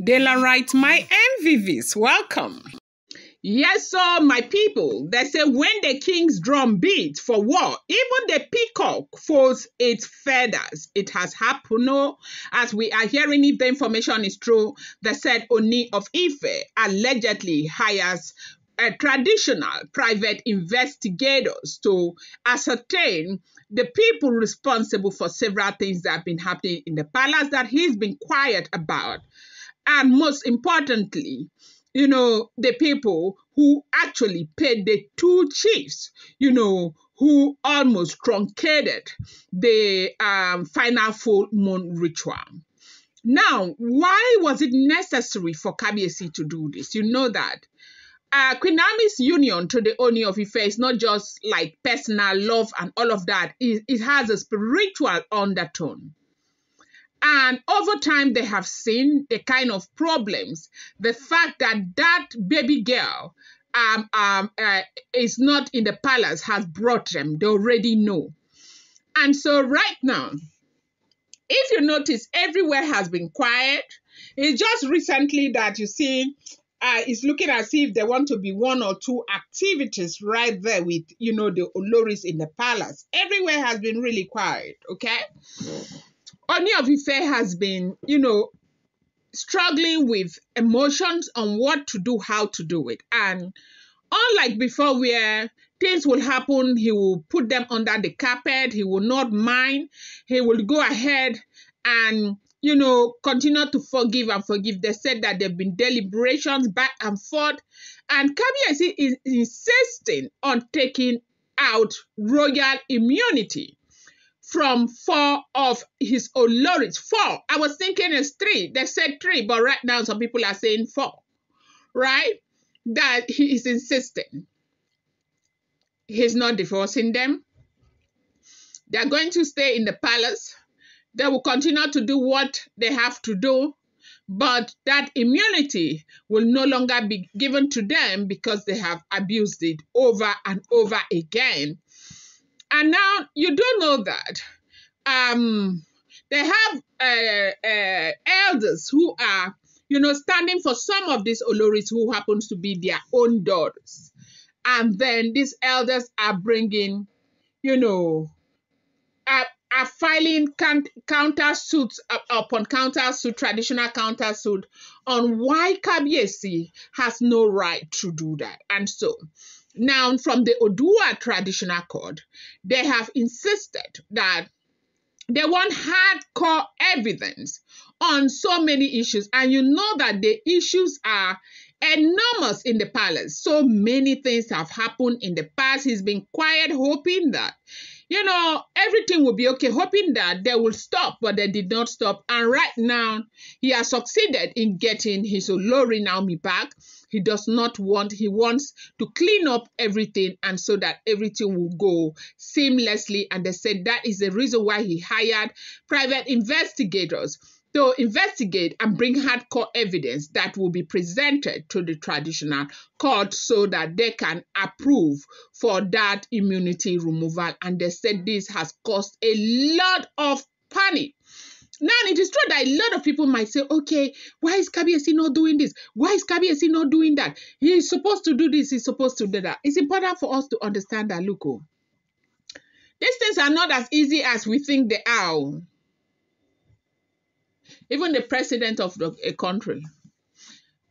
Dela writes, my MVVs, welcome. Yes, so my people, they say when the king's drum beats for war, even the peacock folds its feathers. It has happened, no? As we are hearing, if the information is true, they said Ooni of Ife allegedly hires traditional private investigators to ascertain the people responsible for several things that have been happening in the palace that he's been quiet about. And most importantly, the people who actually paid the two chiefs, who almost truncated the final full moon ritual. Now, why was it necessary for Kabiyesi to do this? You know that Queen Naomi's union to the Ooni of Ife is not just like personal love and all of that. It has a spiritual undertone. And over time, they have seen the kind of problems, the fact that baby girl is not in the palace has brought them. They already know. And so right now, if you notice, everywhere has been quiet. It's just recently that you see it's looking as if there want to be one or two activities right there with, the Oloris in the palace. Everywhere has been really quiet, okay? Ooni of Ife has been, struggling with emotions on what to do, how to do it. And unlike before where things will happen, he will put them under the carpet, he will not mind, he will go ahead and, continue to forgive and forgive. They said that there have been deliberations back and forth. And Kabiyesi is insisting on taking out royal immunity from 4 of his Oloris. 4. I was thinking it's 3. They said 3, but right now some people are saying 4. Right? That he is insisting. He's not divorcing them. They're going to stay in the palace. They will continue to do what they have to do. But that immunity will no longer be given to them because they have abused it over and over again. And now you do know that they have elders who are, standing for some of these Oloris who happens to be their own daughters. And then these elders are bringing, are filing countersuits upon countersuit, traditional countersuit on why Kabiyesi has no right to do that. And so now, from the Odua traditional code, they have insisted that they want hardcore evidence on so many issues. And you know that the issues are enormous in the palace. So many things have happened in the past. He's been quiet, hoping that, everything will be okay, hoping that they will stop, but they did not stop. And right now, he has succeeded in getting his Olori Naomi back. He does not want, he wants to clean up everything and so that everything will go seamlessly. And they said that is the reason why he hired private investigators to investigate and bring hardcore evidence that will be presented to the traditional court so that they can approve for that immunity removal. And they said this has caused a lot of panic. Now, it is true that a lot of people might say, okay, why is Kabiyesi not doing this? Why is Kabiyesi not doing that? He's supposed to do this, he's supposed to do that. It's important for us to understand that, look, these things are not as easy as we think they are. Even the president of a country.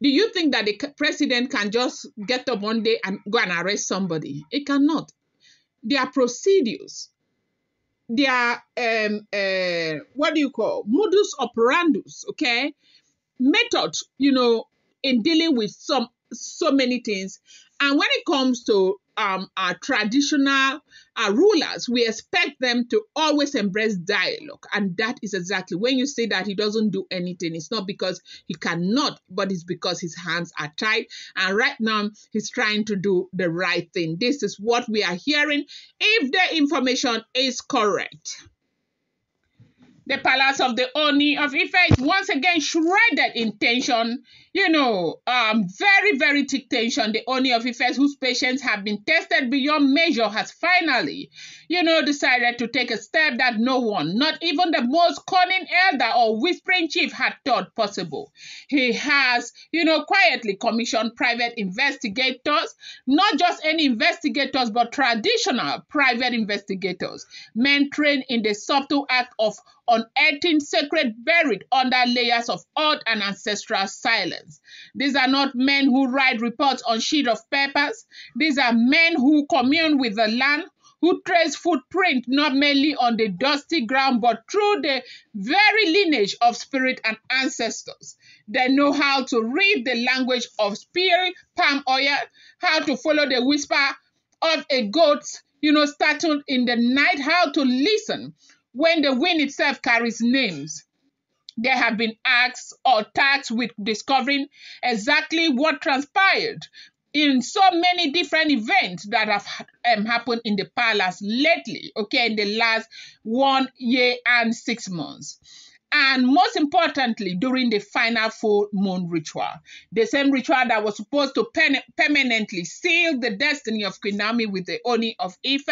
Do you think that the president can just get up one day and go and arrest somebody? It cannot. There are procedures. There are, modus operandus, okay? Methods, in dealing with so many things. And when it comes to our traditional rulers, we expect them to always embrace dialogue. And that is exactly when you say that he doesn't do anything, it's not because he cannot, but it's because his hands are tied. And right now, he's trying to do the right thing. This is what we are hearing, if the information is correct. The palace of the Ooni of Ife is once again shredded in tension. Very, very thick tension. The Ooni of Ife, whose patience have been tested beyond measure, has finally, decided to take a step that no one, not even the most cunning elder or whispering chief, had thought possible. He has, quietly commissioned private investigators, not just any investigators, but traditional private investigators, men trained in the subtle act of unearthing secret buried under layers of odd and ancestral silence. These are not men who write reports on sheets of papers. These are men who commune with the land, who trace footprint not merely on the dusty ground, but through the very lineage of spirit and ancestors. They know how to read the language of spirit, palm oil, how to follow the whisper of a goat, startled in the night, how to listen when the wind itself carries names. They have been asked or tasked with discovering exactly what transpired in so many different events that have happened in the palace lately, in the last 1 year and 6 months. And most importantly, during the final full moon ritual, the same ritual that was supposed to permanently seal the destiny of Queen Naomi with the Ooni of Ife.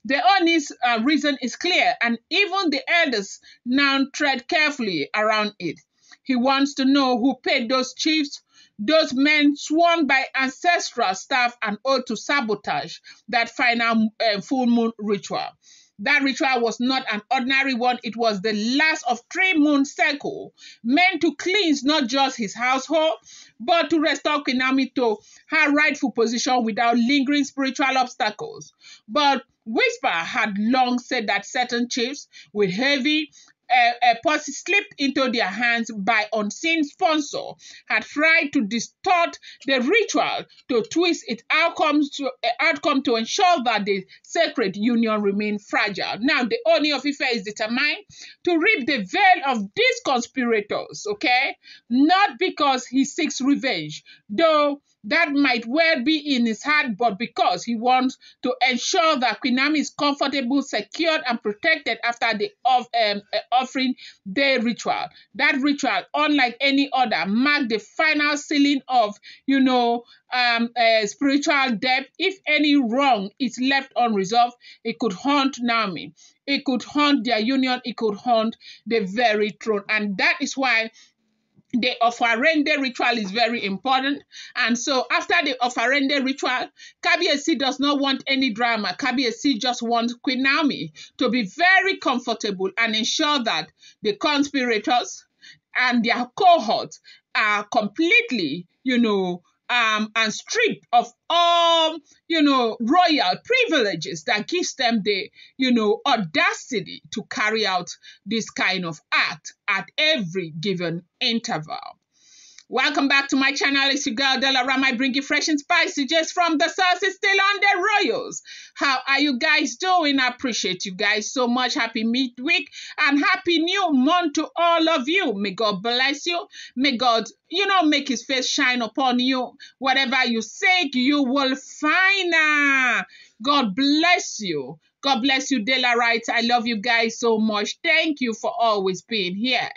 The Ooni's reason is clear, and even the elders now tread carefully around it. He wants to know who paid those chiefs, those men sworn by ancestral staff and oath to sabotage that final full moon ritual. That ritual was not an ordinary one. It was the last of 3-moon cycle, meant to cleanse not just his household, but to restore Queen Naomi to her rightful position without lingering spiritual obstacles. But Whisper had long said that certain chiefs with heavy purses slipped into their hands by unseen sponsor had tried to distort the ritual to twist its outcome to ensure that the sacred union remained fragile. Now, the Ooni of Ife is determined to rip the veil of these conspirators, not because he seeks revenge, though that might well be in his heart, but because he wants to ensure that Queen Naomi is comfortable, secured, and protected after the offering day ritual. That ritual, unlike any other, marked the final sealing of, spiritual depth. If any wrong is left unresolved, it could haunt Naomi. It could haunt their union. It could haunt the very throne. And that is why the Ofarende ritual is very important. And so after the Ofarende ritual, Kabiyesi does not want any drama. Kabiyesi just wants Queen Naomi to be very comfortable and ensure that the conspirators and their cohorts are completely, and stripped of all, royal privileges that gives them the, audacity to carry out this kind of act at every given interval. Welcome back to my channel. It's your girl Delarama. I bring you fresh and spicy just from the sources, still on the royals. How are you guys doing? I appreciate you guys so much. Happy midweek and happy new month to all of you. May God bless you. May God, make his face shine upon you. Whatever you seek, you will find. God bless you. God bless you, Delarites. I love you guys so much. Thank you for always being here.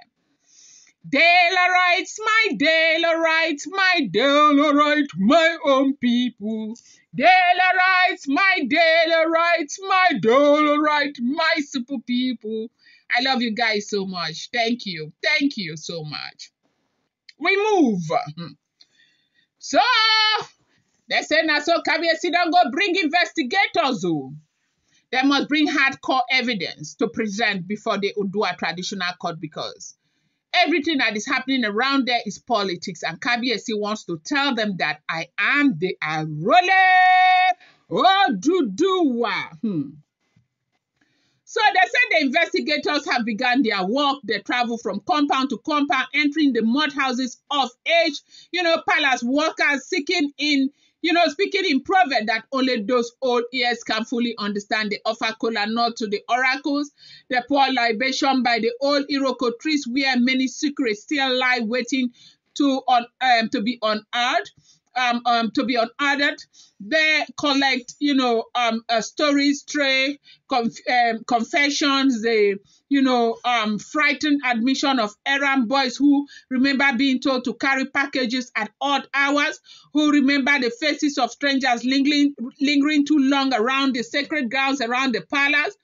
Delarites, my Delarites, my Delarite, my own people. Delarites, my Delarite, my super people. I love you guys so much. Thank you. Thank you so much. We move. So, they say now, so Kabiyesi don't go bring investigators. They must bring hardcore evidence to present before the Udua traditional court, because everything that is happening around there is politics, and Kabiyesi wants to tell them that I am the Arole Oduduwa. So they said the investigators have begun their work. They travel from compound to compound, entering the mud houses of age, palace workers, seeking in, speaking in proverb that only those old ears can fully understand. The offer kola nut to the oracles. They pour libation by the old Iroko trees where many secrets still lie waiting to be unearthed. to be unadded. They collect, stories, confessions, the frightened admission of errand boys who remember being told to carry packages at odd hours, who remember the faces of strangers lingering too long around the sacred grounds around the palace.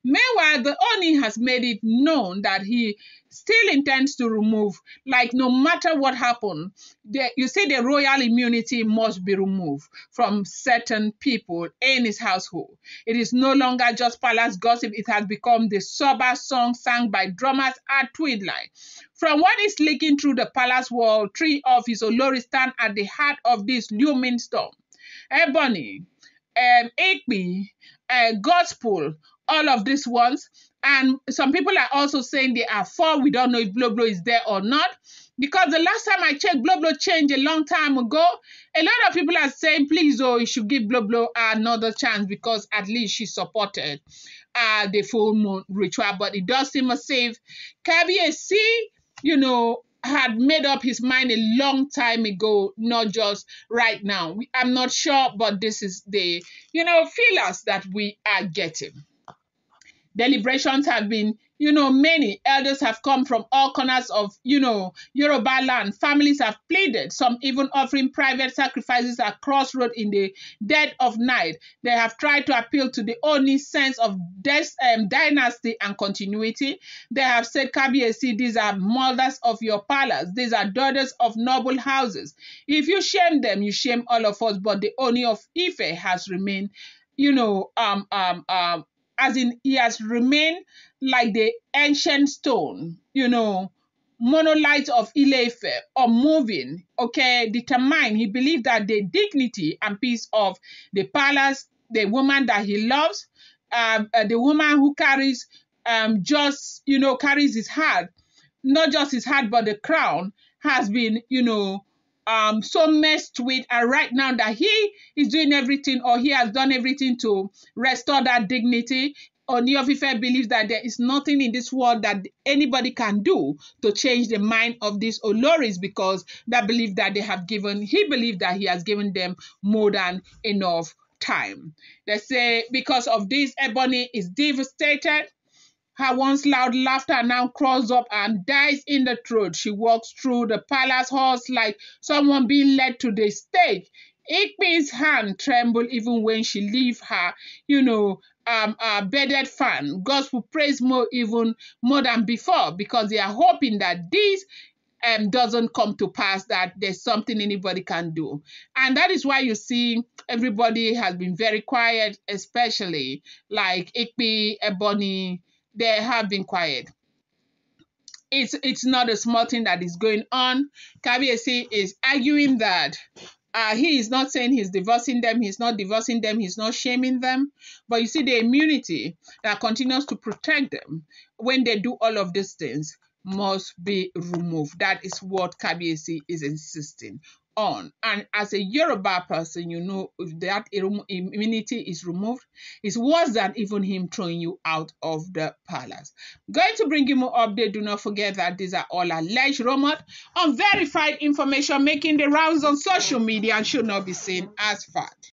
Meanwhile, the Oni has made it known that he still intends to remove, like no matter what happened, you see the royal immunity must be removed from certain people in his household. It is no longer just palace gossip, it has become the sober song sung by drummers at twilight. From what is leaking through the palace wall, three of his Olori stand at the heart of this looming storm. Ebony, Igbi, Gospel, all of these ones. And some people are also saying they are for. We don't know if Blo Blo is there or not. Because the last time I checked, Blo Blo changed a long time ago. A lot of people are saying, please, you should give Blo Blo another chance because at least she supported the full moon ritual. But it does seem as if Kabiyesi, had made up his mind a long time ago, not just right now. I'm not sure, but this is the, feelers that we are getting. Deliberations have been, many elders have come from all corners of, Yoruba land. Families have pleaded, some even offering private sacrifices at crossroad in the dead of night. They have tried to appeal to the only sense of dynasty and continuity. They have said, Kabiyesi, these are mothers of your palace. These are daughters of noble houses. If you shame them, you shame all of us. But the Ooni of Ife has remained, as in he has remained like the ancient stone, monolith of Ile-Ife, unmoving, determined. He believed that the dignity and peace of the palace, the woman that he loves, the woman who carries carries his heart, not just his heart, but the crown, has been, so messed with, and right now that he is doing everything, or he has done everything to restore that dignity. Ooni of Ife believes that there is nothing in this world that anybody can do to change the mind of these Oloris, because that belief that he believed that he has given them more than enough time. They say because of this, Ebony is devastated. Her once loud laughter now crawls up and dies in the throat. She walks through the palace halls like someone being led to the stage. Igbi's hand trembled even when she leaves her, bedded fan. Gospel praise even more than before, because they are hoping that this doesn't come to pass, that there's something anybody can do. And that is why you see everybody has been very quiet, especially like Igbi, Ebony. They have been quiet. It's not a small thing that is going on. Kabiyesi is arguing that he is not saying he's divorcing them, he's not divorcing them, he's not shaming them. But you see the immunity that continues to protect them when they do all of these things must be removed. That is what Kabiyesi is insisting on. And as a Yoruba person, if that immunity is removed, it's worse than even him throwing you out of the palace. Going to bring you more update. Do not forget that these are all alleged rumors, unverified information making the rounds on social media and should not be seen as fact.